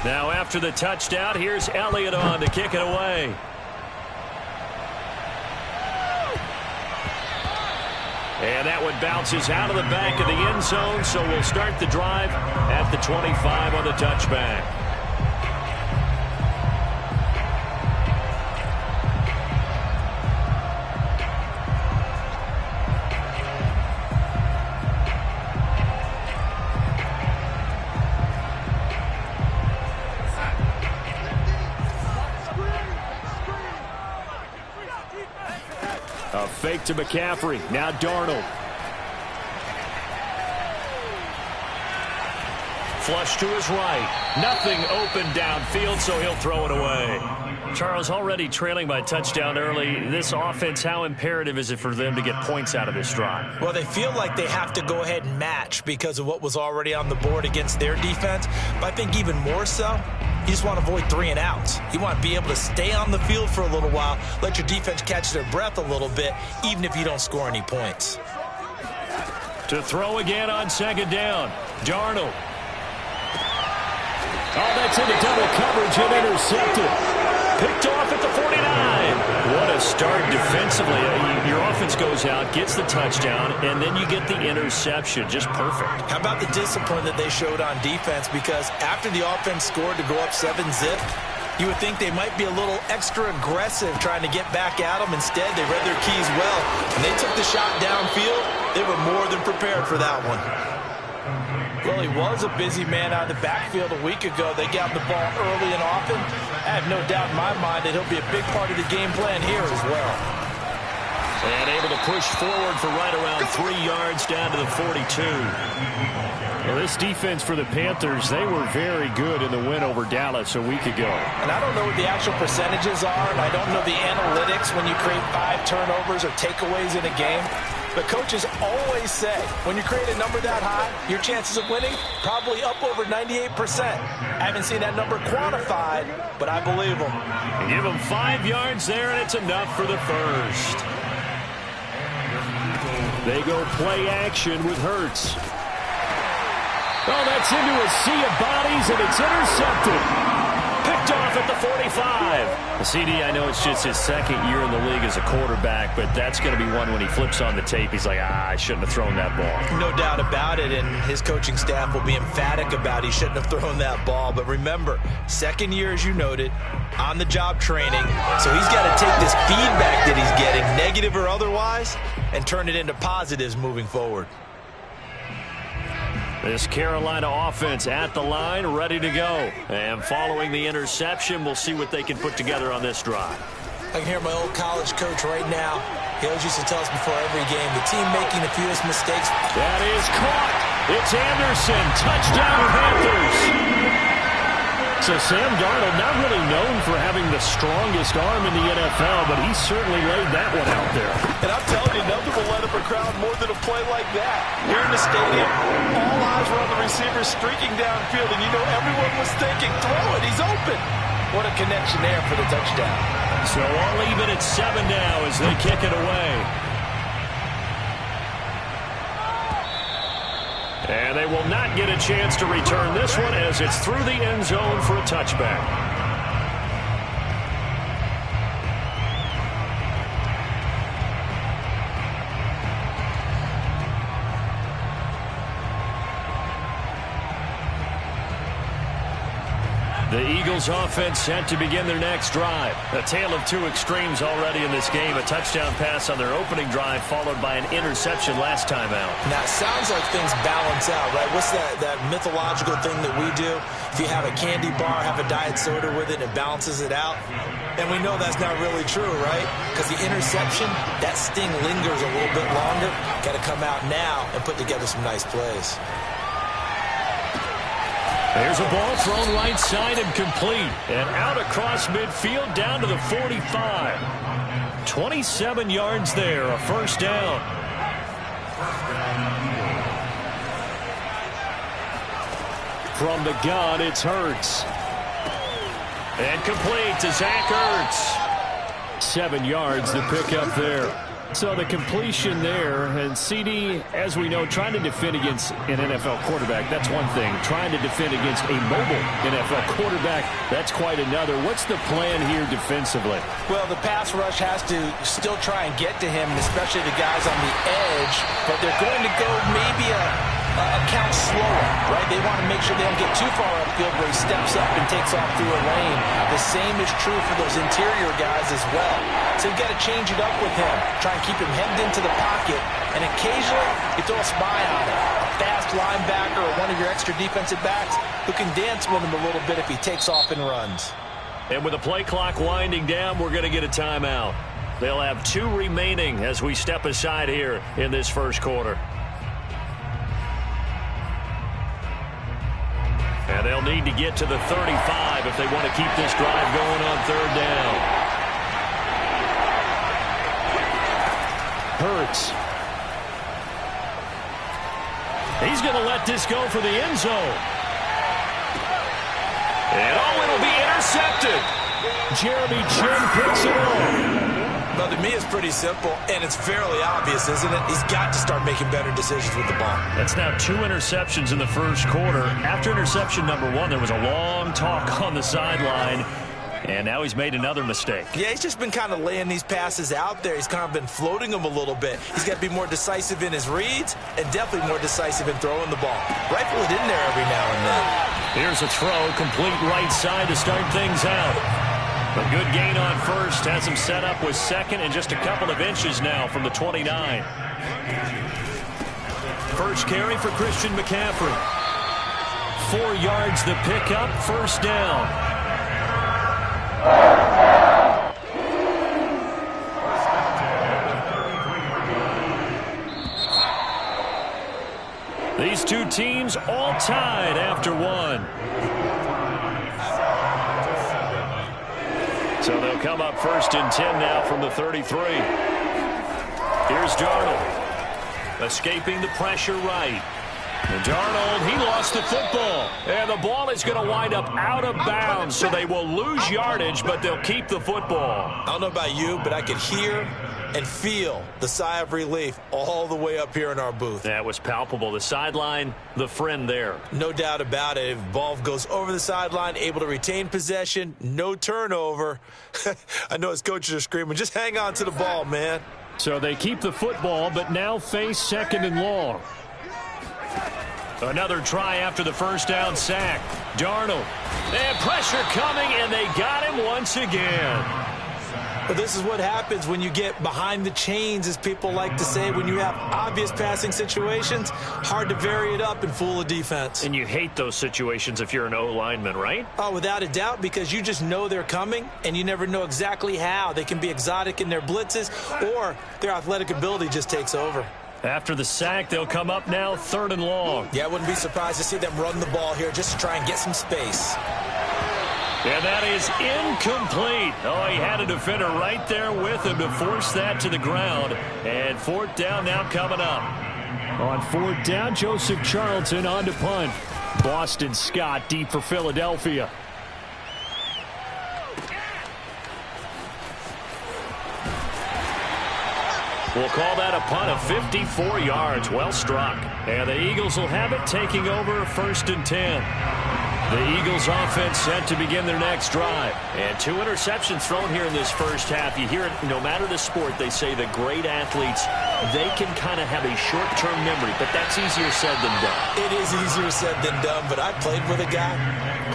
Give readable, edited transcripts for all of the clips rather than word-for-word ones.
Now after the touchdown, here's Elliott on to kick it away. And that one bounces out of the back of the end zone, so we'll start the drive at the 25 on the touchback. A fake to McCaffrey. Now Darnold. Flush to his right. Nothing open downfield, so he'll throw it away. Charles, already trailing by touchdown early. This offense, how imperative is it for them to get points out of this drive? Well, they feel like they have to go ahead and match because of what was already on the board against their defense. But I think even more so, you just want to avoid 3 and outs. You want to be able to stay on the field for a little while, let your defense catch their breath a little bit, even if you don't score any points. To throw again on second down. Darnold. Oh, that's into double coverage and intercepted. Picked off at the 49. What a start defensively. Your offense goes out, gets the touchdown, and then you get the interception. Just perfect. How about the discipline that they showed on defense? Because after the offense scored to go up 7-zip, you would think they might be a little extra aggressive trying to get back at them. Instead, they read their keys well. When they took the shot downfield, they were more than prepared for that one. Well, he was a busy man out of the backfield a week ago. They got the ball early and often. I have no doubt in my mind that he'll be a big part of the game plan here as well. And able to push forward for right around 3 yards down to the 42. Well, this defense for the Panthers, they were very good in the win over Dallas a week ago. And I don't know what the actual percentages are, and I don't know the analytics when you create 5 turnovers or takeaways in a game. But coaches always say, when you create a number that high, your chances of winning probably up over 98%. I haven't seen that number quantified, but I believe them. Give them 5 yards there, and it's enough for the first. They go play action with Hurts. Oh, that's into a sea of bodies, and it's intercepted. Picked off at the 45. CD, I know it's just his second year in the league as a quarterback, but that's going to be one when he flips on the tape. He's like, I shouldn't have thrown that ball. No doubt about it, and his coaching staff will be emphatic about he shouldn't have thrown that ball. But remember, second year, as you noted, on-the-job training. So he's got to take this feedback that he's getting, negative or otherwise, and turn it into positives moving forward. This Carolina offense at the line, ready to go. And following the interception, we'll see what they can put together on this drive. I can hear my old college coach right now. He always used to tell us before every game, the team making the fewest mistakes. That is caught. It's Anderson. Touchdown, Panthers. So Sam Darnold, not really known for having the strongest arm in the NFL, but he certainly laid that one out there. And I'm telling you, nothing will light up a crowd more than a play like that. Here in the stadium, all eyes were on the receiver streaking downfield, and you know everyone was thinking, throw it, he's open. What a connection there for the touchdown. So all even at 7 now as they kick it away. And they will not get a chance to return this one as it's through the end zone for a touchback. The Eagles offense set to begin their next drive. A tale of 2 extremes already in this game. A touchdown pass on their opening drive followed by an interception last time out. Now, it sounds like things balance out, right? What's that mythological thing that we do? If you have a candy bar, have a diet soda with it, it balances it out. And we know that's not really true, right? Because the interception, that sting lingers a little bit longer. Got to come out now and put together some nice plays. There's a ball thrown right side and complete. And out across midfield down to the 45. 27 yards there, a first down. From the gun, it's Hurts. And complete to Zach Ertz. 7 yards to pick up there. So the completion there, and CD, as we know, trying to defend against an NFL quarterback, that's one thing. Trying to defend against a mobile NFL quarterback, that's quite another. What's the plan here defensively? Well, the pass rush has to still try and get to him, especially the guys on the edge, but they're going to go maybe a count slower, right? They want to make sure they don't get too far upfield where he steps up and takes off through a lane. The same is true for those interior guys as well. So you've got to change it up with him. Try and keep him hemmed into the pocket, and occasionally you throw a spy on him. A fast linebacker or one of your extra defensive backs who can dance with him a little bit if he takes off and runs. And with the play clock winding down, we're going to get a timeout. They'll have 2 remaining as we step aside here in this first quarter. And they'll need to get to the 35 if they want to keep this drive going on 3rd down. Hurts. He's going to let this go for the end zone. And it'll be intercepted. Jeremy Chinn picks it up. Well, to me, it's pretty simple, and it's fairly obvious, isn't it? He's got to start making better decisions with the ball. That's now 2 interceptions in the first quarter. After interception number 1, there was a long talk on the sideline, and now he's made another mistake. Yeah, he's just been kind of laying these passes out there. He's kind of been floating them a little bit. He's got to be more decisive in his reads and definitely more decisive in throwing the ball. Rifle it in there every now and then. Here's a throw, complete right side to start things out. A good gain on first, has him set up with second and just a couple of inches now from the 29. First carry for Christian McCaffrey. 4 yards the pickup, first down. These 2 teams all tied after 1. So they'll come up 1st and 10 now from the 33. Here's Darnold. Escaping the pressure right. And Darnold, he lost the football. And the ball is going to wind up out of bounds, so they will lose yardage, but they'll keep the football. I don't know about you, but I could hear and feel the sigh of relief all the way up here in our booth. That was palpable. The sideline, the friend there. No doubt about it. If the ball goes over the sideline, able to retain possession, no turnover. I know his coaches are screaming, just hang on to the ball, man. So they keep the football, but now face 2nd and long. Another try after the first down sack. Darnold. And pressure coming, and they got him once again. But this is what happens when you get behind the chains, as people like to say. When you have obvious passing situations, hard to vary it up and fool a defense. And you hate those situations if you're an O-lineman, right? Oh, without a doubt, because you just know they're coming, and you never know exactly how. They can be exotic in their blitzes, or their athletic ability just takes over. After the sack, they'll come up now 3rd and long. Yeah, I wouldn't be surprised to see them run the ball here just to try and get some space. And that is incomplete. Oh, he had a defender right there with him to force that to the ground. And 4th down now coming up. On 4th down, Joseph Charlton on to punt. Boston Scott deep for Philadelphia. We'll call that a punt of 54 yards. Well struck. And the Eagles will have it, taking over 1st and 10. The Eagles offense set to begin their next drive. And 2 interceptions thrown here in this first half. You hear it, no matter the sport, they say the great athletes, they can kind of have a short-term memory, but that's easier said than done. It is easier said than done, but I played with a guy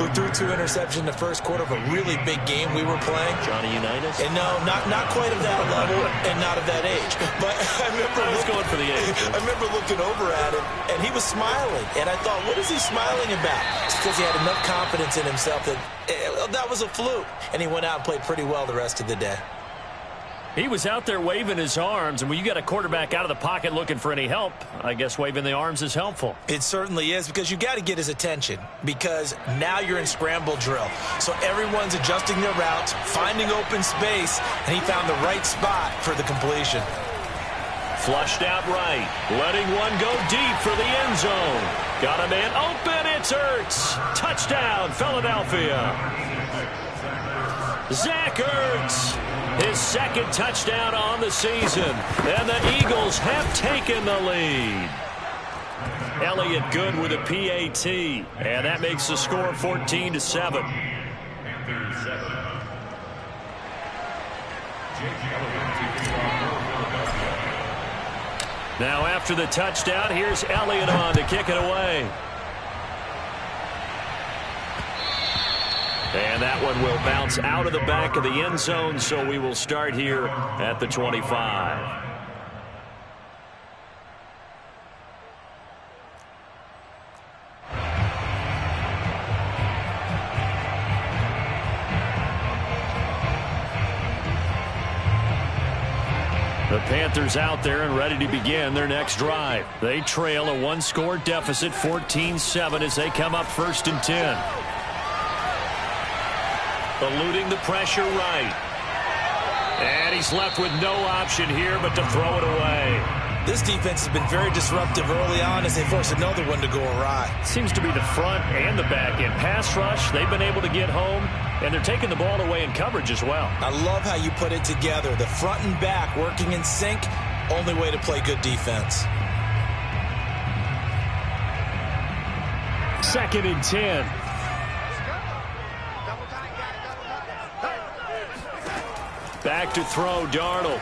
who threw 2 interceptions in the first quarter of a really big game we were playing. Johnny Unitas? And no, not quite of that level and not of that age. But I remember going for the age. I remember looking over at him, and he was smiling. And I thought, what is he smiling about? It's because he had enough confidence in himself that was a fluke. And he went out and played pretty well the rest of the day. He was out there waving his arms, and when you got a quarterback out of the pocket looking for any help, I guess waving the arms is helpful. It certainly is, because you got to get his attention, because now you're in scramble drill. So everyone's adjusting their routes, finding open space, and he found the right spot for the completion. Flushed out right, letting one go deep for the end zone. Got a man open, it's Ertz. Touchdown, Philadelphia. Zach Ertz, his second touchdown on the season. And the Eagles have taken the lead. Elliott good with a PAT. And that makes the score 14-7. Now after the touchdown, here's Elliott on to kick it away. And that one will bounce out of the back of the end zone, so we will start here at the 25. The Panthers out there and ready to begin their next drive. They trail a one-score deficit, 14-7, as they come up 1st and 10. Eluding the pressure right. And he's left with no option here but to throw it away. This defense has been very disruptive early on as they force another one to go awry. Seems to be the front and the back end. Pass rush, they've been able to get home, and they're taking the ball away in coverage as well. I love how you put it together. The front and back working in sync, only way to play good defense. 2nd and 10. Back to throw, Darnold.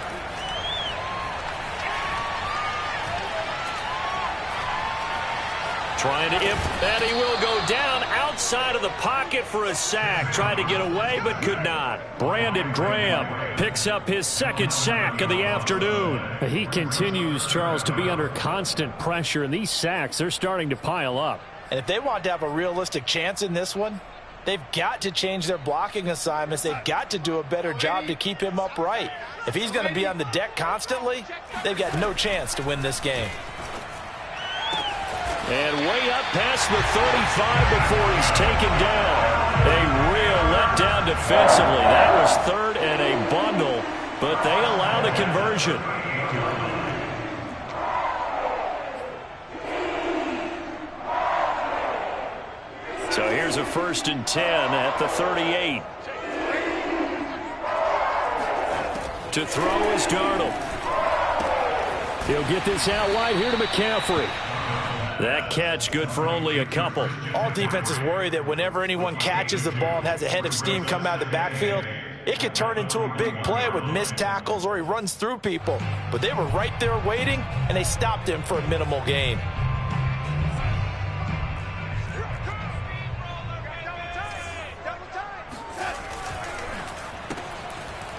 Trying to and he will go down outside of the pocket for a sack. Tried to get away, but could not. Brandon Graham picks up his 2nd sack of the afternoon. He continues, Charles, to be under constant pressure, and these sacks, they're starting to pile up. And if they want to have a realistic chance in this one, they've got to change their blocking assignments. They've got to do a better job to keep him upright. If he's going to be on the deck constantly, they've got no chance to win this game. And way up past the 35 before he's taken down. A real letdown defensively. That was 3rd and a bundle, but they allow the conversion. So here's a 1st and 10 at the 38. To throw is Darnold. He'll get this out wide here to McCaffrey. That catch good for only a couple. All defenses worry that whenever anyone catches the ball and has a head of steam come out of the backfield, it could turn into a big play with missed tackles or he runs through people. But they were right there waiting, and they stopped him for a minimal gain.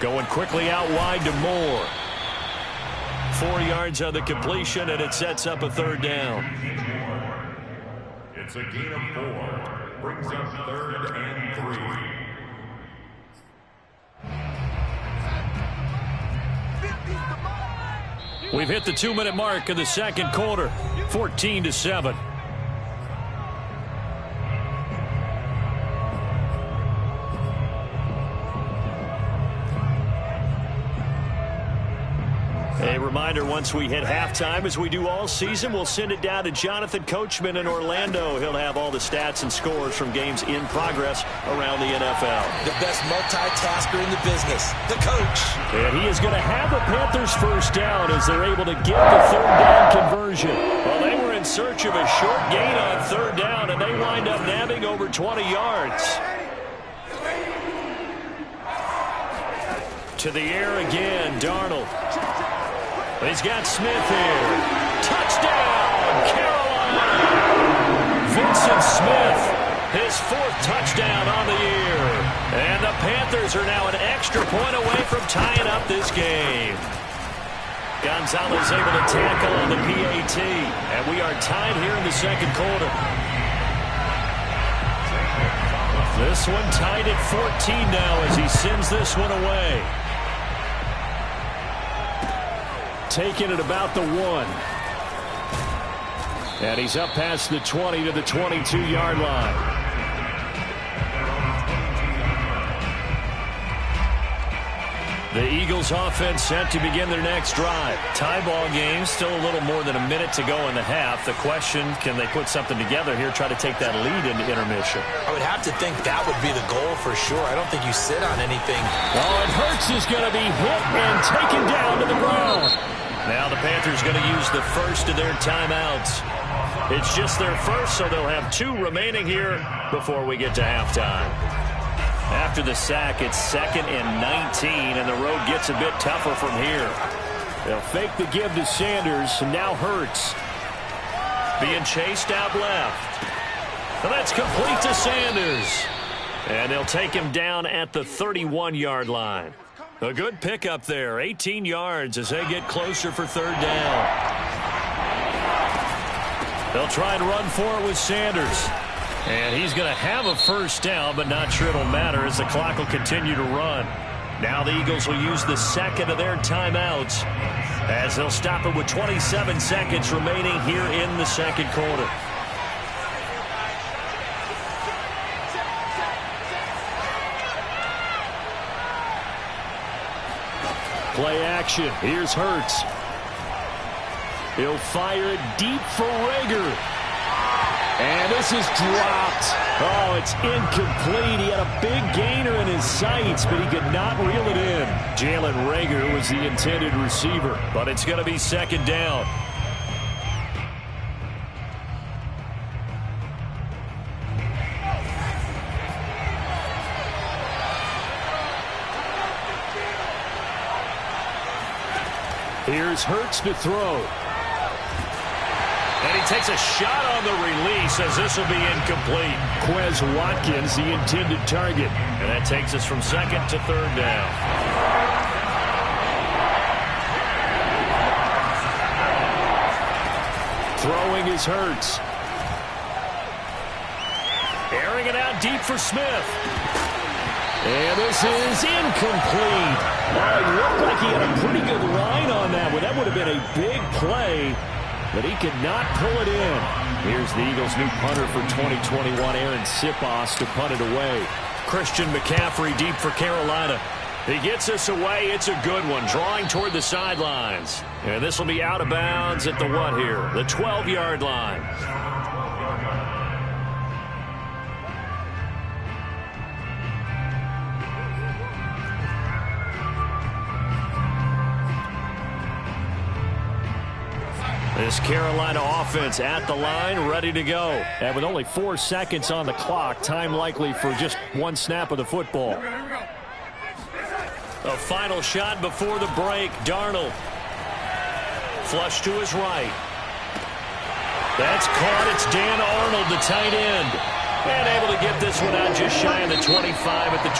Going quickly out wide to Moore. 4 yards on the completion, and it sets up a 3rd down. It's a gain of 4. Brings up 3rd and 3. We've hit the 2-minute mark of the 2nd quarter. 14-7. A reminder, once we hit halftime, as we do all season, we'll send it down to Jonathan Coachman in Orlando. He'll have all the stats and scores from games in progress around the NFL. The best multitasker in the business, the coach. And he is going to have the Panthers 1st down as they're able to get the 3rd down conversion. Well, they were in search of a short gain on 3rd down, and they wind up nabbing over 20 yards. To the air again, Darnold. He's got Smith here. Touchdown, Carolina! Vincent Smith, his 4th touchdown on the year. And the Panthers are now an extra point away from tying up this game. Gonzalez able to tackle on the PAT. And we are tied here in the 2nd quarter. This one tied at 14 now as he sends this one away. Taking it about the 1. And he's up past the 20 to the 22-yard line. The Eagles offense set to begin their next drive. Tie ball game, still a little more than a minute to go in the half. The question, can they put something together here, try to take that lead into intermission? I would have to think that would be the goal for sure. I don't think you sit on anything. Oh, and Hurts is going to be hit and taken down to the ground. Now the Panthers going to use the first of their timeouts. It's just their first, so they'll have 2 remaining here before we get to halftime. After the sack, it's 2nd and 19, and the road gets a bit tougher from here. They'll fake the give to Sanders, and now Hurts. Being chased out left. And that's complete to Sanders. And they'll take him down at the 31-yard line. A good pickup there, 18 yards as they get closer for 3rd down. They'll try and run for it with Sanders. And he's going to have a first down, but not sure it'll matter as the clock will continue to run. Now the Eagles will use the second of their timeouts as they'll stop it with 27 seconds remaining here in the second quarter. Play action. Here's Hurts. He'll fire it deep for Reagor. And this is dropped. Oh, it's incomplete. He had a big gainer in his sights, but he could not reel it in. Jalen Reagor was the intended receiver, but it's going to be 2nd down. Here's Hurts to throw. And he takes a shot on the release as this will be incomplete. Quez Watkins, the intended target. And that takes us from 2nd to 3rd down. Throwing is Hurts. Airing it out deep for Smith. And this is incomplete. Oh, it looked like he had a pretty good line on that one. That would have been a big play. But he could not pull it in. Here's the Eagles' new punter for 2021, Aaron Sipos, to punt it away. Christian McCaffrey deep for Carolina. He gets us away. It's a good one, drawing toward the sidelines. And this will be out of bounds at the what here? The 12-yard line. This Carolina offense at the line, ready to go. And with only 4 seconds on the clock, time likely for just 1 snap of the football. A final shot before the break. Darnold. Flush to his right. That's caught. It's Dan Arnold, the tight end. And able to get this one out just shy of the 25 at the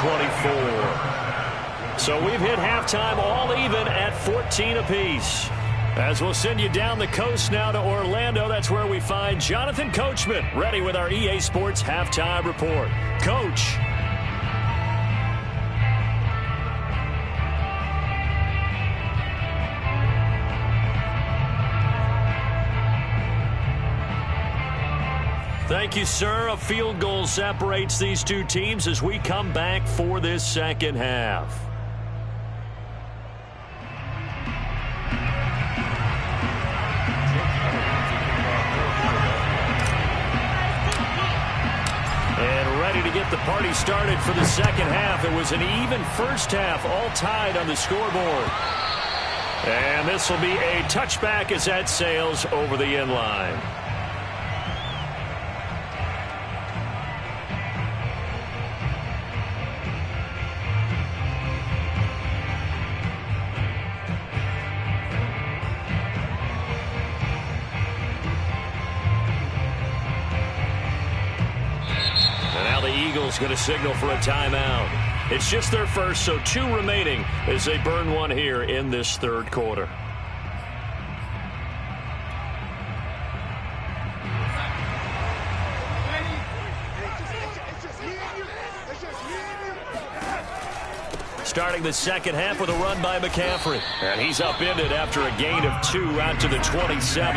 24. So we've hit halftime all even at 14 apiece. As we'll send you down the coast now to Orlando, that's where we find Jonathan Coachman, ready with our EA Sports Halftime Report. Coach. Thank you, sir. A field goal separates these 2 teams as we come back for this second half. To get the party started for the second half. It was an even first half, all tied on the scoreboard. And this will be a touchback as that sails over the end line. Going to signal for a timeout. It's just their first, so 2 remaining as they burn one here in this 3rd quarter. Starting the second half with a run by McCaffrey. And he's upended after a gain of 2 out to the 27.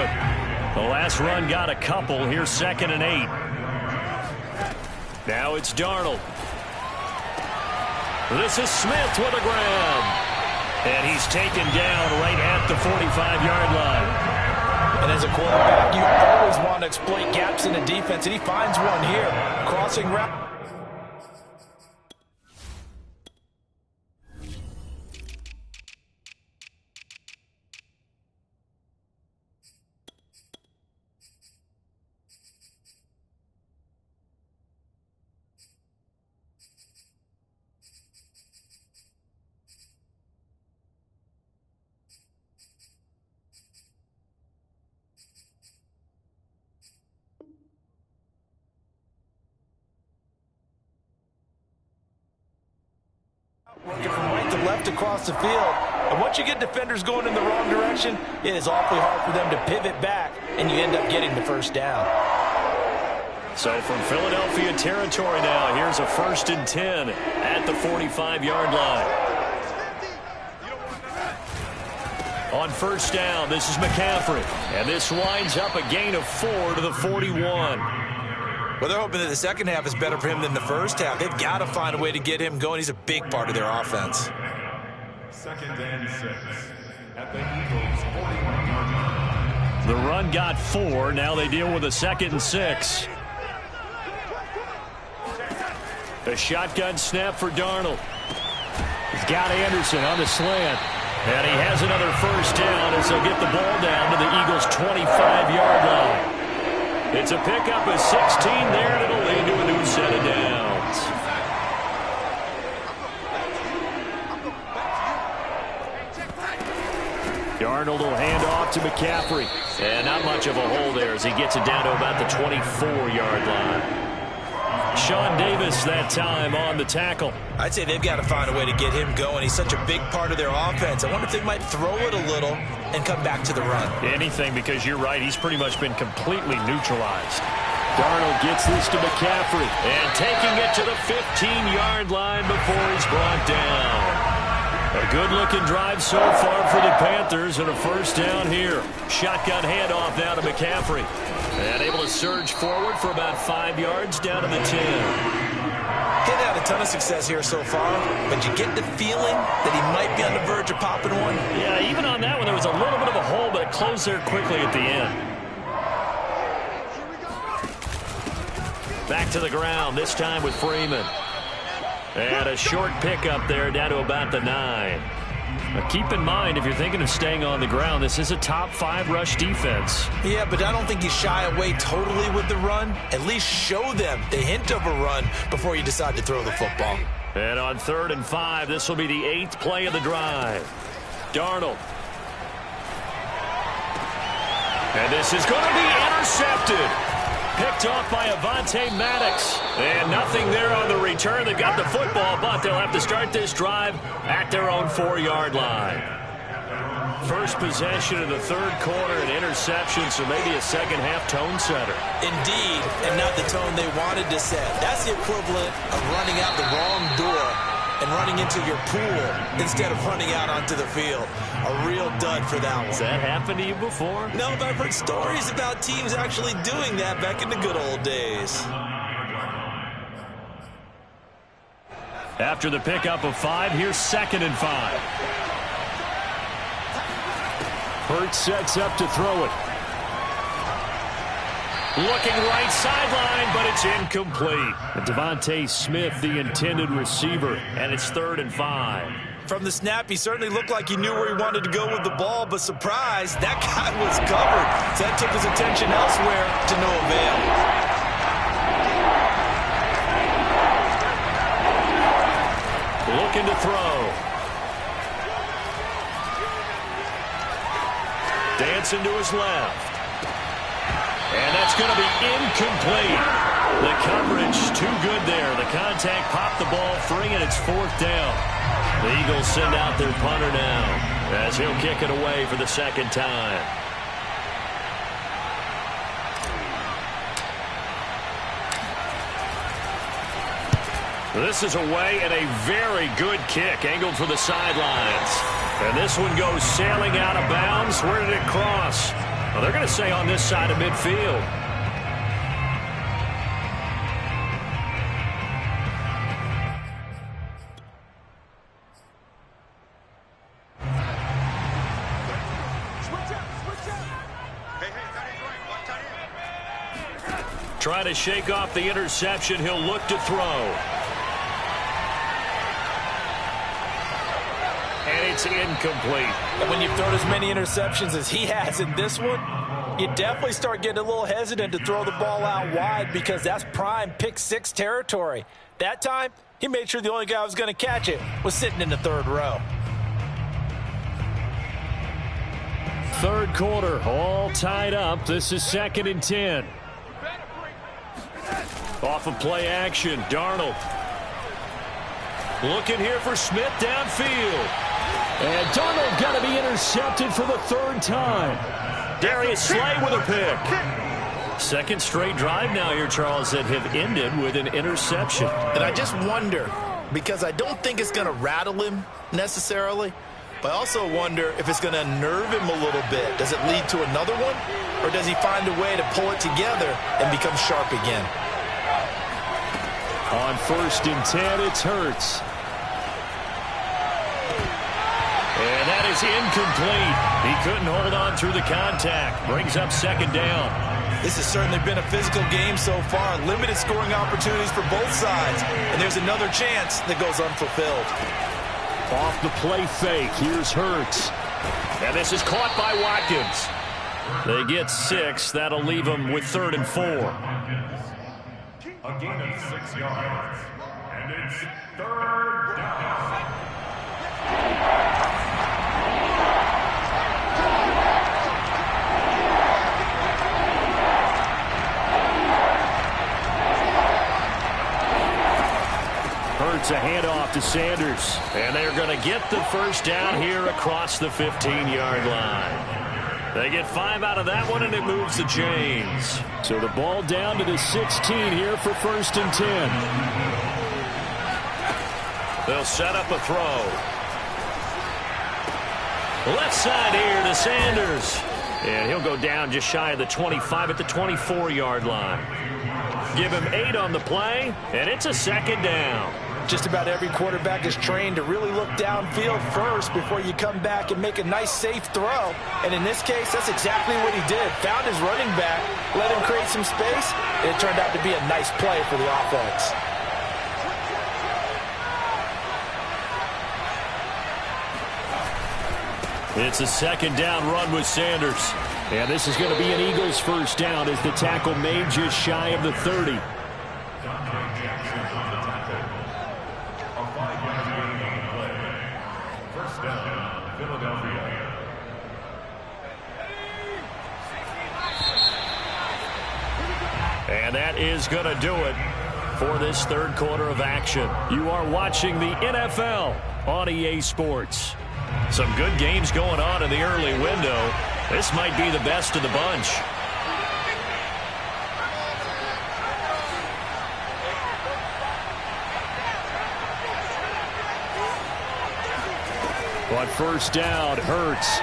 The last run got a couple. Here's 2nd and 8. Now it's Darnold. This is Smith with a grab. And he's taken down right at the 45-yard line. And as a quarterback, you always want to exploit gaps in the defense, and he finds one here. Crossing route. Working from right to left across the field. And once you get defenders going in the wrong direction, it is awfully hard for them to pivot back, and you end up getting the first down. So from Philadelphia territory now, here's a 1st and 10 at the 45-yard line. On 1st down, this is McCaffrey. And this winds up a gain of 4 to the 41. Well, they're hoping that the second half is better for him than the first half. They've got to find a way to get him going. He's a big part of their offense. 2nd and 6 at the Eagles' 41-yard line. The run got 4. Now they deal with a 2nd and 6. The shotgun snap for Darnold. He's got Anderson on the slant. And he has another first down as they'll get the ball down to the Eagles' 25-yard line. It's a pickup of 16 there, and it'll lead to a new set of downs. Darnold will hand off to McCaffrey. And not much of a hole there as he gets it down to about the 24-yard line. Sean Davis that time on the tackle. I'd say they've got to find a way to get him going. He's such a big part of their offense. I wonder if they might throw it a little and come back to the run. Anything, because you're right. He's pretty much been completely neutralized. Darnold gets this to McCaffrey. And taking it to the 15-yard line before he's brought down. A good-looking drive so far for the Panthers and a first down here. Shotgun handoff now to McCaffrey. And able to surge forward for about 5 yards down to the 10. He's had a ton of success here so far, but you get the feeling that he might be on the verge of popping one. Yeah, even on that one, there was a little bit of a hole, but it closed there quickly at the end. Back to the ground, this time with Freeman. And a short pickup there down to about the 9. Now keep in mind, if you're thinking of staying on the ground, this is a top 5 rush defense. Yeah, but I don't think you shy away totally with the run. At least show them the hint of a run before you decide to throw the football. And on 3rd and 5, this will be the 8th play of the drive. Darnold. And this is going to be intercepted. Picked off by Avonte Maddox. And nothing there on the return. They've got the football, but they'll have to start this drive at their own 4-yard line. First possession of the 3rd quarter, an interception, so maybe a second-half tone setter. Indeed, and not the tone they wanted to set. That's the equivalent of running out the wrong door and running into your pool instead of running out onto the field. A real dud for that one. Has that happened to you before? No, but I've heard stories about teams actually doing that back in the good old days. After the pickup of 5, here's 2nd and 5. Hurts sets up to throw it. Looking right sideline, but it's incomplete. And Devontae Smith, the intended receiver, and it's 3rd and 5. From the snap, he certainly looked like he knew where he wanted to go with the ball, but surprise, that guy was covered. So that took his attention elsewhere to no avail. Looking to throw. Dancing to his left. And that's going to be incomplete. The coverage too good there. The contact popped the ball free, and it's 4th down. The Eagles send out their punter now as he'll kick it away for the 2nd time. This is away and a very good kick angled for the sidelines. And this one goes sailing out of bounds. Where did it cross? Well, they're going to say on this side of midfield. Trying to shake off the interception. He'll look to throw. And it's incomplete. And when you throw as many interceptions as he has in this one, you definitely start getting a little hesitant to throw the ball out wide because that's prime pick-6 territory. That time, he made sure the only guy who was going to catch it was sitting in the third row. Third quarter, all tied up. This is 2nd and 10. Off of play action, Darnold. Looking here for Smith downfield. And Darnold got to be intercepted for the 3rd time. Darius Slay with a pick. Second straight drive now here, Charles, that have ended with an interception. And I just wonder, because I don't think it's going to rattle him necessarily, but I also wonder if it's going to unnerve him a little bit. Does it lead to another one? Or does he find a way to pull it together and become sharp again? On 1st and 10, it's Hurts. And that is incomplete. He couldn't hold on through the contact. Brings up 2nd down. This has certainly been a physical game so far. Limited scoring opportunities for both sides. And there's another chance that goes unfulfilled. Off the play fake, here's Hurts. And this is caught by Watkins. They get 6. That'll leave them with 3rd and 4. A gain of 6 yards. And it's 3rd down. Hurts a handoff to Sanders. And they're going to get the 1st down here across the 15-yard line. They get 5 out of that one, and it moves the chains. So the ball down to the 16 here for 1st and 10. They'll set up a throw. Left side here to Sanders. And he'll go down just shy of the 25 at the 24-yard line. Give him 8 on the play, and it's a 2nd down. Just about every quarterback is trained to really look downfield first before you come back and make a nice, safe throw. And in this case, that's exactly what he did. Found his running back, let him create some space, and it turned out to be a nice play for the offense. It's a 2nd down run with Sanders. And this is going to be an Eagles 1st down as the tackle made just shy of the 30. And that is going to do it for this 3rd quarter of action. You are watching the NFL on EA Sports. Some good games going on in the early window. This might be the best of the bunch. On 1st down, Hurts.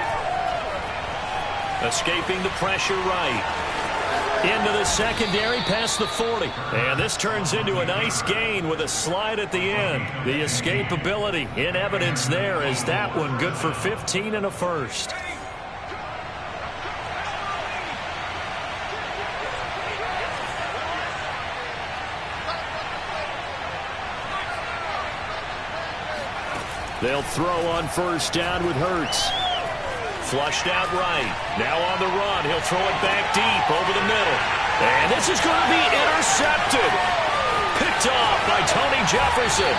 Escaping the pressure right. Into the secondary past the 40. And this turns into a nice gain with a slide at the end. The escapability in evidence there as that one good for 15 and a 1st. They'll throw on 1st down with Hurts. Flushed out right. Now on the run. He'll throw it back deep over the middle. And this is going to be intercepted. Picked off by Tony Jefferson.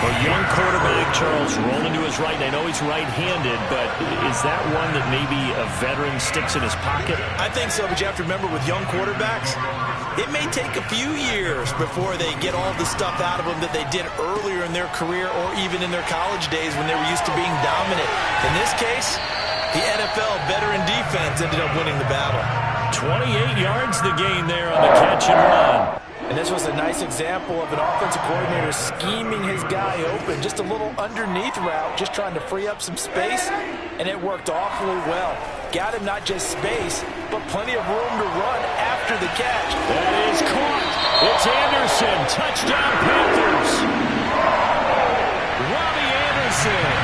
A young quarterback, Charles, rolling to his right. And I know he's right-handed, but is that one that maybe a veteran sticks in his pocket? I think so, but you have to remember with young quarterbacks, it may take a few years before they get all the stuff out of them that they did earlier in their career or even in their college days when they were used to being dominant. In this case, the NFL veteran defense ended up winning the battle. 28 yards the gain there on the catch and run. And this was a nice example of an offensive coordinator scheming his guy open. Just a little underneath route, just trying to free up some space, and it worked awfully well. Got him not just space, but plenty of room to run after the catch. That is caught. It's Anderson. Touchdown, Panthers. Robbie Anderson.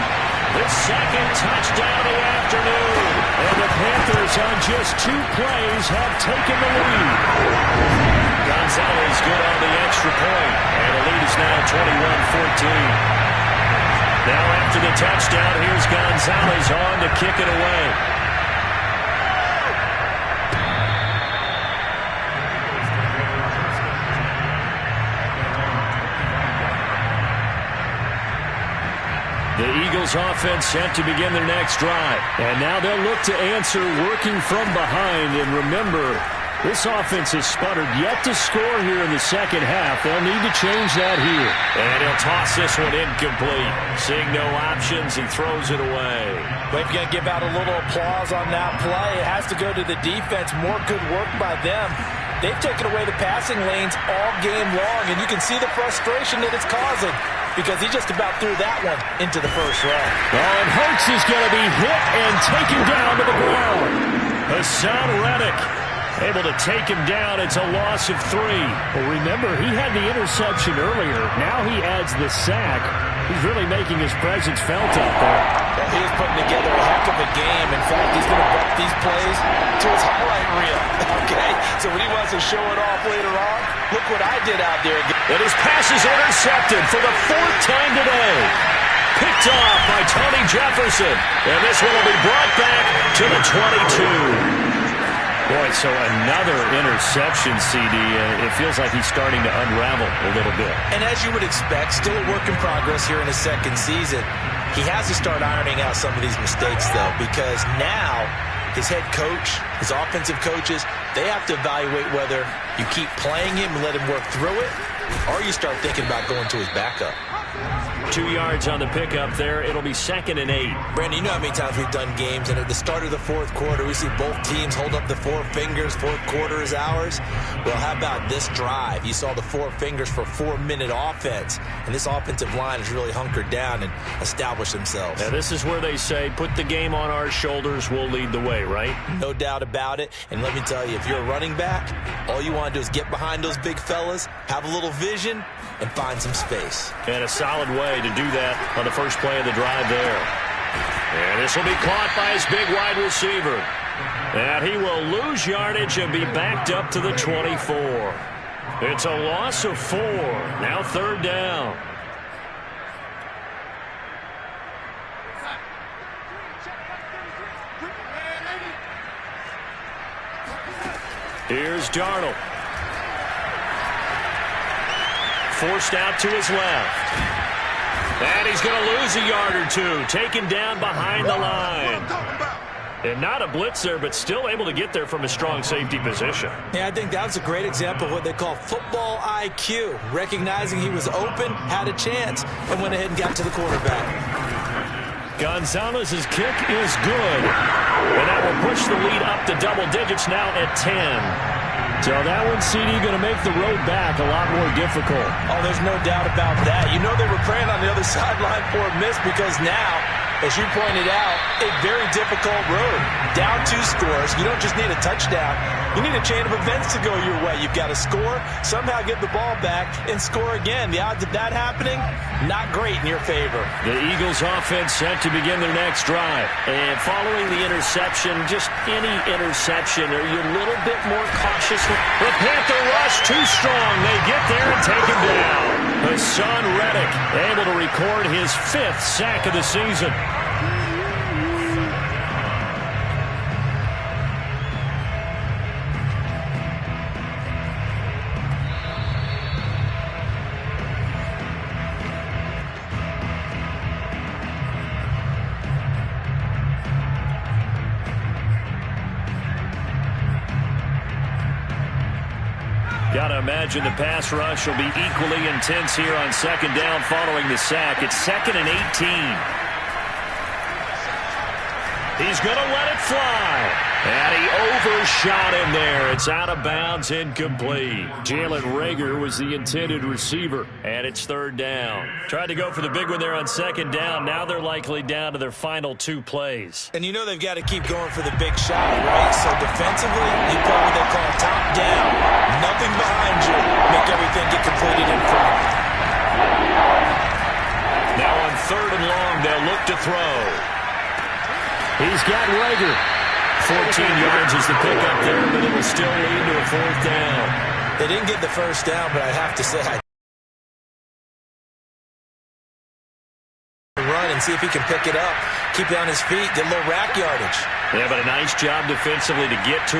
His 2nd touchdown of the afternoon. And the Panthers on just 2 plays have taken the lead. Gonzalez good on the extra point, and the lead is now 21-14. Now after the touchdown, here's Gonzalez on to kick it away. The Eagles offense set to begin their next drive. And now they'll look to answer working from behind. And remember, this offense has sputtered yet to score here in the second half. They'll need to change that here. And he'll toss this one incomplete. Seeing no options, he throws it away. But if you're going to give out a little applause on that play, it has to go to the defense. More good work by them. They've taken away the passing lanes all game long, and you can see the frustration that it's causing because he just about threw that one into the first row. Oh, and Hurts is going to be hit and taken down to the ground. Hassan Reddick able to take him down. It's a loss of 3. Well, remember, he had the interception earlier. Now he adds the sack. He's really making his presence felt out there. Well, he is putting together a heck of a game. In fact, he's going to buck these plays to his highlight reel. Okay, so when he wants to show it off later on, look what I did out there. And his pass is intercepted for the 4th time today. Picked off by Tony Jefferson. And this one will be brought back to the 22. Boy, so another interception, CD. It feels like he's starting to unravel a little bit. And as you would expect, still a work in progress here in his second season. He has to start ironing out some of these mistakes, though, because now his head coach, his offensive coaches, they have to evaluate whether you keep playing him and let him work through it, or you start thinking about going to his backup. 2 yards on the pickup there. It'll be 2nd and 8. Brandon, you know how many times we've done games, and at the start of the 4th quarter, we see both teams hold up the 4 fingers, 4th quarter is ours. Well, how about this drive? You saw the 4 fingers for 4-minute offense, and this offensive line has really hunkered down and established themselves. Now, this is where they say, put the game on our shoulders, we'll lead the way, right? No doubt about it, and let me tell you, if you're a running back, all you want to do is get behind those big fellas, have a little vision, and find some space. And a solid way to do that on the first play of the drive there. And this will be caught by his big wide receiver. And he will lose yardage and be backed up to the 24. It's a loss of 4. Now 3rd down. Here's Darnold. Forced out to his left. And he's going to lose a yard or 2. Taken down behind the line. And not a blitzer, but still able to get there from a strong safety position. Yeah, I think that was a great example of what they call football IQ. Recognizing he was open, had a chance, and went ahead and got to the quarterback. Gonzalez's kick is good. And that will push the lead up to double digits now at 10. So that one, CD, going to make the road back a lot more difficult. Oh, there's no doubt about that. You know they were praying on the other sideline for a miss because now, as you pointed out, a very difficult road. Down 2 scores. You don't just need a touchdown. You need a chain of events to go your way. You've got to score, somehow get the ball back, and score again. The odds of that happening, not great in your favor. The Eagles offense set to begin their next drive. And following the interception, just any interception, are you a little bit more cautious? The Panther rush too strong. They get there and take him down. Hassan Reddick able to record his 5th sack of the season. Got to imagine the pass rush will be equally intense here on 2nd down following the sack. It's 2nd and 18. He's going to let it fly. And he overshot him there. It's out of bounds, incomplete. Jalen Reagor was the intended receiver, and it's 3rd down. Tried to go for the big one there on 2nd down. Now they're likely down to their final 2 plays. And you know they've got to keep going for the big shot, right? So defensively, you play what they call top down. Nothing behind you. Make everything get completed in front. Now on 3rd and long, they'll look to throw. He's got Reagor. 14 yards is the pickup there, but it will still lead to a 4th down. They didn't get the first down, but I have to say, run and see if he can pick it up, keep it on his feet, get a little rack yardage. Yeah, but a nice job defensively to get to